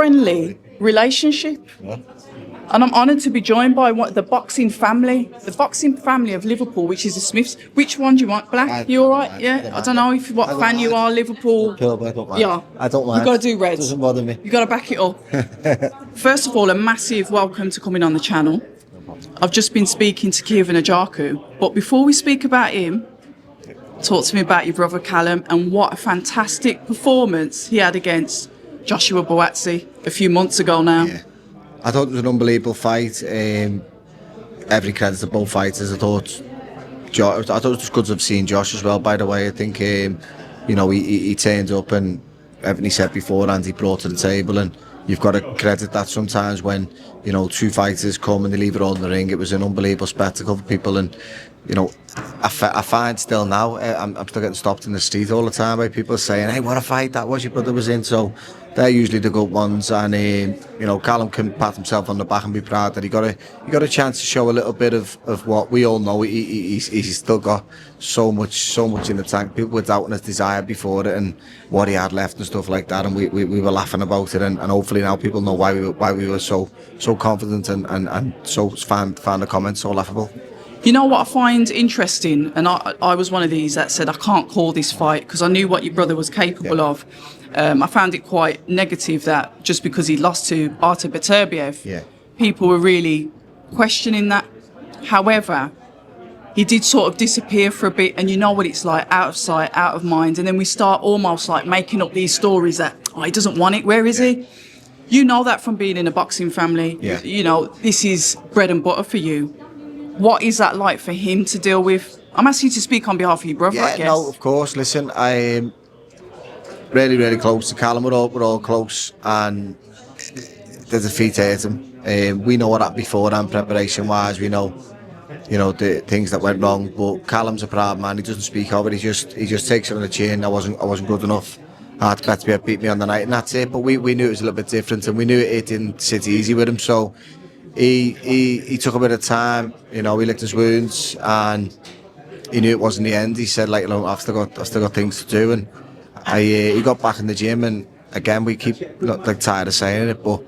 friendly relationship. Yeah. And I'm honoured to be joined by the boxing family of Liverpool, which is the Smiths. Which one do you want? Black? You all right? Yeah. I don't know what fan you are. Liverpool. Yeah. I don't mind. You've got to do red. Doesn't bother me. You've got to back it up. First of all, a massive welcome to coming on the channel. I've just been speaking to Caoimhin Agyarko, but before we speak about him, talk to me about your brother Callum and what a fantastic performance he had against Joshua Buatsi a few months ago now. Yeah. I thought it was an unbelievable fight. Every credit to both fighters. I thought it was just good to have seen Josh as well. By the way, I think he turned up and everything he said beforehand he brought to the table, and you've got to credit that. Sometimes when two fighters come and they leave it all in the ring, it was an unbelievable spectacle for people. And I find still now I'm still getting stopped in the street all the time by people saying, "Hey, what a fight that was! Your brother was in." So they're usually the good ones, and Callum can pat himself on the back and be proud that he got a chance to show a little bit of what we all know. He's still got so much in the tank. People were doubting his desire before it and what he had left and stuff like that, and we were laughing about it, and hopefully now people know why we were so confident and so found the comments so laughable. You know what I find interesting, and I was one of these that said I can't call this fight because I knew what your brother was capable of. I found it quite negative that just because he lost to Artur Beterbiev, people were really questioning that. However, he did sort of disappear for a bit, and you know what it's like, out of sight, out of mind, and then we start almost like making up these stories that, he doesn't want it, where is he? You know that from being in a boxing family. This is bread and butter for you. What is that like for him to deal with? I'm asking you to speak on behalf of your brother, I guess. No, of course. Listen, I am really, really close to Callum. We're all close, and the defeat hurt him. We know what happened beforehand, preparation-wise. We know, the things that went wrong. But Callum's a proud man. He doesn't speak of it. He just takes it on the chin. I wasn't good enough. Beterbiev beat me on the night, and that's it. But we knew it was a little bit different, and we knew it didn't sit easy with him. So he took a bit of time. He licked his wounds, and he knew it wasn't the end. He said, I've still got things to do, and he got back in the gym. And again, we keep not tired of saying it, but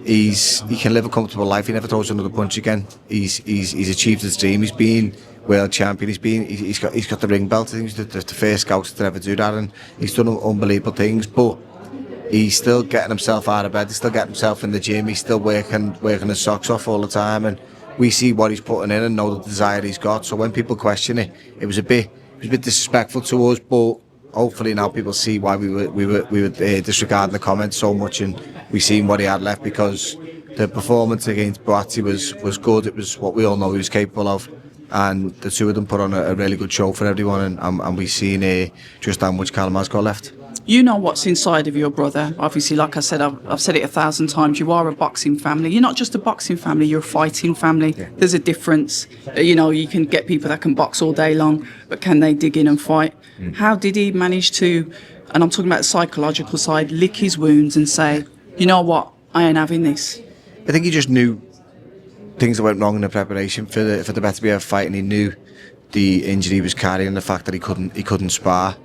he can live a comfortable life. He never throws another punch again. He's achieved his dream. He's been world champion. He's got the ring belt. I think he's the first scout to ever do that, and he's done unbelievable things. But he's still getting himself out of bed. He's still getting himself in the gym. He's still working his socks off all the time, and we see what he's putting in and know the desire he's got. So when people question it, it was a bit disrespectful to us. But hopefully now people see why we were disregarding the comments so much, and we seen what he had left, because the performance against Buatsi was good. It was what we all know he was capable of, and the two of them put on a really good show for everyone, and we've seen just how much Callum has got left. You know what's inside of your brother. Obviously, like I said, I've said it 1,000 times, you are a boxing family. You're not just a boxing family, you're a fighting family. Yeah. There's a difference. You can get people that can box all day long, but can they dig in and fight? How did he manage to, and I'm talking about the psychological side, lick his wounds and say, you know what, I ain't having this? I think he just knew things that went wrong in the preparation for the Beterbiev fight, and he knew the injury he was carrying, the fact that he couldn't spar.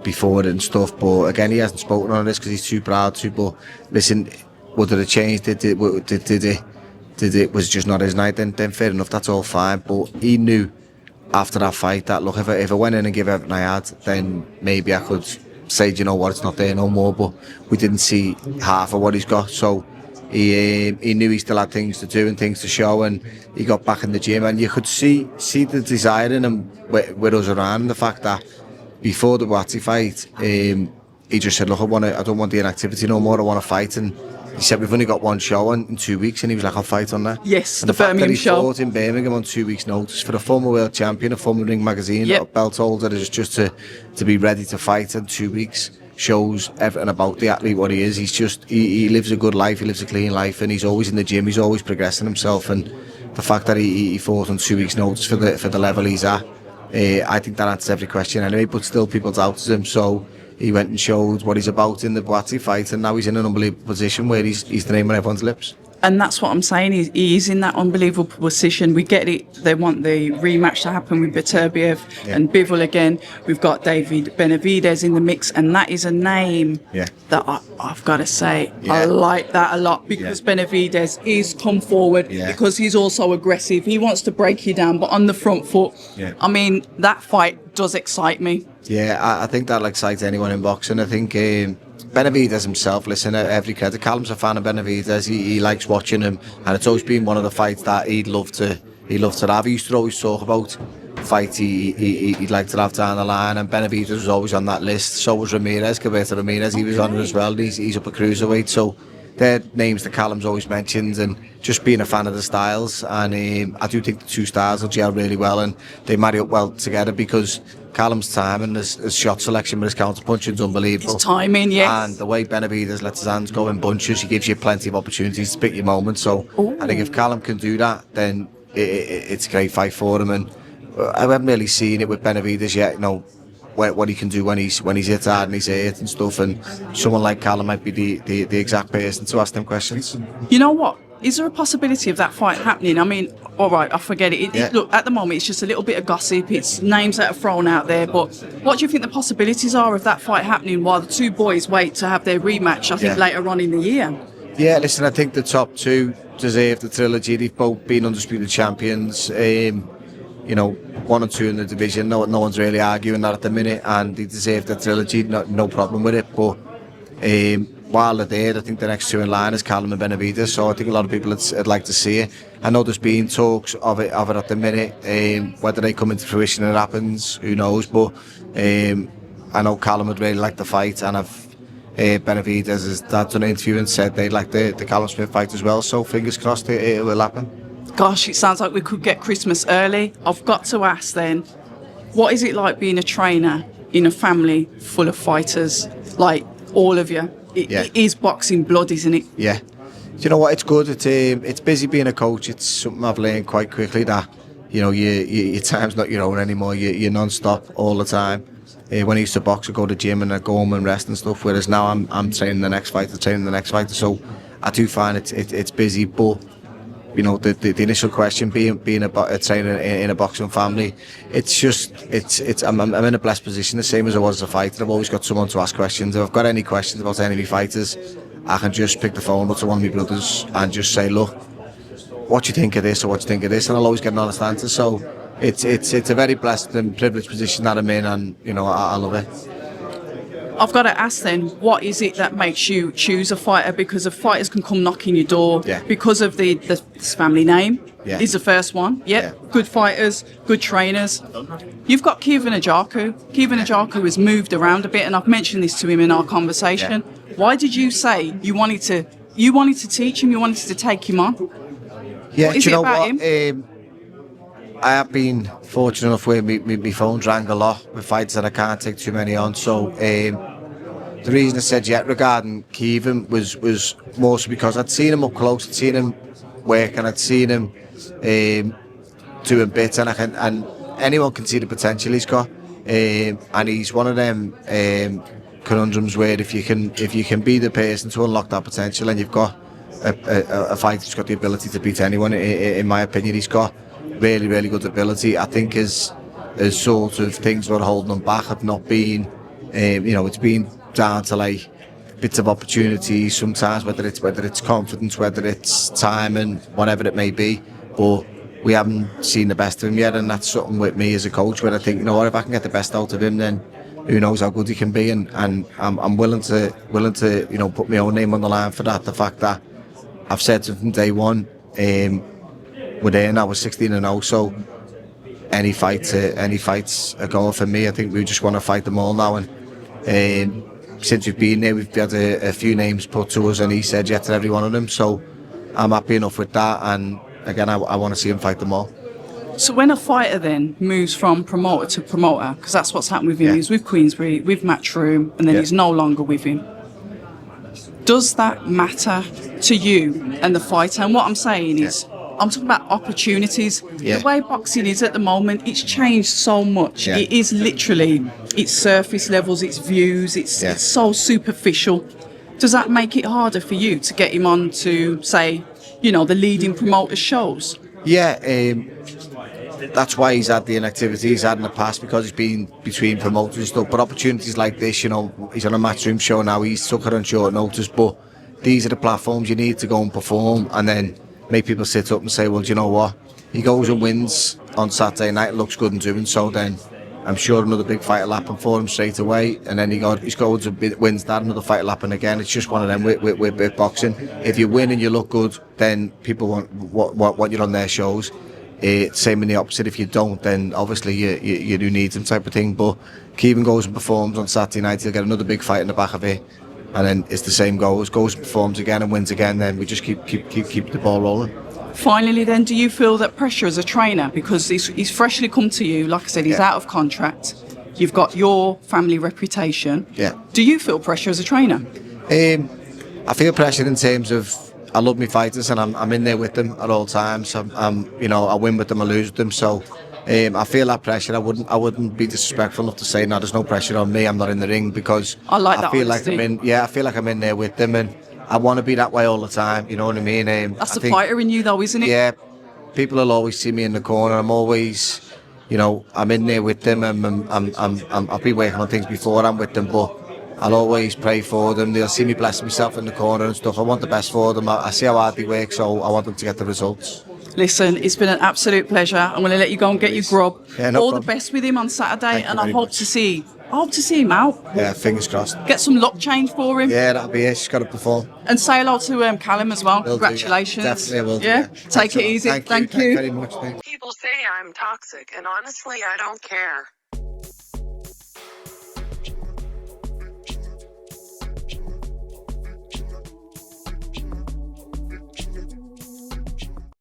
Before it and stuff, but again, he hasn't spoken on this because he's too proud to. But listen, would it have changed? Did it? Was it just not his night? Then fair enough, that's all fine. But he knew after that fight that, look, if I went in and gave everything I had, then maybe I could say, you know what, it's not there no more. But we didn't see half of what he's got, so he knew he still had things to do and things to show, and he got back in the gym, and you could see the desire in him with us around, and the fact that before the Buatsi fight, he just said, look, I don't want the inactivity no more, I want to fight. And he said, we've only got one show in 2 weeks, and he was like, I'll fight on that. Yes, and the Birmingham show. He fought in Birmingham on 2 weeks' notice for a former world champion, a former Ring Magazine belt holder, is just to be ready to fight in 2 weeks shows everything about the athlete, what he is. He lives a good life, he lives a clean life, and he's always in the gym, he's always progressing himself. And the fact that he fought on 2 weeks' notice for the level he's at, I think that answers every question anyway, but still people doubted him, so he went and showed what he's about in the Buatsi fight, and now he's in an unbelievable position where he's the name on everyone's lips. And that's what I'm saying. He is in that unbelievable position. We get it. They want the rematch to happen with Beterbiev and Bivol again. We've got David Benevidez in the mix, and that is a name that I've got to say I like that a lot, because Benevidez is come forward because he's also aggressive. He wants to break you down, but on the front foot. I mean, that fight does excite me. Yeah, I think that'll excite anyone in boxing. I think Benevidez himself, listen, every credit. Callum's a fan of Benevidez. He likes watching him, and it's always been one of the fights that he'd love to have. He used to always talk about fights he'd like to have down the line, and Benevidez was always on that list. So was Ramirez, Ramirez. He was on it as well. He's up a cruiserweight, so they're names that Callum's always mentioned, and just being a fan of the styles. And I do think the two styles will gel really well, and they marry up well together, because Callum's timing, his shot selection with his counter punching is unbelievable. His timing, yes. And the way Benevidez lets his hands go in bunches, he gives you plenty of opportunities to pick your moments. So I think if Callum can do that, then it's a great fight for him. And I haven't really seen it with Benevidez yet, you know, what he can do when he's hit hard and he's hit and stuff. And someone like Callum might be the exact person to ask them questions. You know what? Is there a possibility of that fight happening? I mean, all right, I forget it. Look, at the moment, it's just a little bit of gossip. It's names that are thrown out there. But what do you think the possibilities are of that fight happening while the two boys wait to have their rematch, I think, later on in the year? Yeah, listen, I think the top two deserve the trilogy. They've both been undisputed champions. You know, 1 and 2 in the division. No one's really arguing that at the minute, and they deserve the trilogy. No problem with it. But while they're there, I think the next two in line is Callum and Benevidez. So I think a lot of people would like to see it. I know there's been talks of it at the minute. Whether they come into fruition and it happens, who knows? But I know Callum would really like the fight, and Benevidez has done an interview and said they'd like the Callum Smith fight as well. So fingers crossed it will happen. Gosh, it sounds like we could get Christmas early. I've got to ask then, what is it like being a trainer in a family full of fighters, like all of you? It is boxing blood, isn't it? Yeah. Do you know what? It's good. It's busy being a coach. It's something I've learned quite quickly that, you know, your time's not your own anymore. You're non-stop all the time. When I used to box, I'd go to the gym and I'd go home and rest and stuff, whereas now I'm training the next fighter, So I do find it's busy, but you know, the initial question being a trainer in a boxing family, I'm in a blessed position, the same as I was as a fighter. I've always got someone to ask questions. If I've got any questions about any of my fighters, I can just pick the phone up to one of my brothers and just say, look, what do you think of this, or what do you think of this, and I'll always get an honest answer. So it's a very blessed and privileged position that I'm in, and you know, I love it. I've got to ask then, what is it that makes you choose a fighter? Because if fighters can come knocking your door because of this family name is the first one. Good fighters, good trainers. You've got Caoimhin Agyarko. Caoimhin Agyarko has moved around a bit, and I've mentioned this to him in our conversation. Why did you say you wanted to teach him, you wanted to take him on? Yeah, what is do you know about what? Him? I have been fortunate enough where my phone's rang a lot with fights that I can't take too many on. So the reason I said regarding Caoimhin was more so because I'd seen him up close, I'd seen him work, and I'd seen him doing bits, and anyone can see the potential he's got. And he's one of them conundrums where if you can be the person to unlock that potential, and you've got a fighter who's got the ability to beat anyone, in my opinion, he's got really, really good ability. I think his sort of things that are holding him back have not been, you know, it's been down to like bits of opportunity sometimes, whether it's confidence, whether it's time, and whatever it may be. But we haven't seen the best of him yet, and that's something with me as a coach where I think, you know what, if I can get the best out of him, then who knows how good he can be, and I'm willing to you know, put my own name on the line for that. The fact that I've said to him from day one, we're there now, we're 16-0, so any fights are going for me. I think we just want to fight them all now, and since we've been there, we've had a few names put to us, and he said yes to every one of them, so I'm happy enough with that, and again, I want to see him fight them all. So when a fighter then moves from promoter to promoter, because that's what's happened with him, he's with Queensbury, with Matchroom, and then he's no longer with him. Does that matter to you and the fighter? And what I'm saying is, I'm talking about opportunities. The way boxing is at the moment, it's changed so much. It is literally, it's surface levels, it's views, it's so superficial. Does that make it harder for you to get him on to, say, you know, the leading promoter shows? Yeah, that's why he's had the inactivity he's had in the past, because he's been between promoters and stuff. But opportunities like this, you know, he's on a Matchroom show now, he's took it on short notice, but these are the platforms you need to go and perform and then make people sit up and say, well, do you know what? He goes and wins on Saturday night, looks good in doing so, then I'm sure another big fight will happen for him straight away. And then he's goes and wins that, another fight will happen again. It's just one of them with boxing. If you win and you look good, then people want you on their shows. Same in the opposite. If you don't, then obviously you do need them type of thing. But Caoimhin goes and performs on Saturday night, he'll get another big fight in the back of it. And then it's the same goes and performs again and wins again. Then we just keep the ball rolling. Finally, then, do you feel that pressure as a trainer, because he's freshly come to you, like I said, he's out of contract, you've got your family reputation. Yeah. Do you feel pressure as a trainer? I feel pressure in terms of I love my fighters and I'm in there with them at all times. You know, I win with them, I lose with them. So I feel that pressure. I wouldn't be disrespectful enough to say no, there's no pressure on me. I'm not in the ring, because I feel like I'm in there with them, and I want to be that way all the time. You know what I mean? That's the fighter in you, though, isn't it? Yeah. People will always see me in the corner. I'm always, you know, I'm in there with them, and I'll be working on things before I'm with them, but I'll always pray for them. They'll see me bless myself in the corner and stuff. I want the best for them. I see how hard they work, so I want them to get the results. Listen, it's been an absolute pleasure. I'm going to let you go and get your grub. Yeah, no all problem. the best with him on Saturday, and I hope to see him out. Yeah, fingers crossed. Get some luck change for him. Yeah, that'll be it. She's got to perform. And say hello to Callum as well. Congratulations. Definitely will do. Yeah, take it easy. Thank you. Thank you very much. People say I'm toxic, and honestly, I don't care.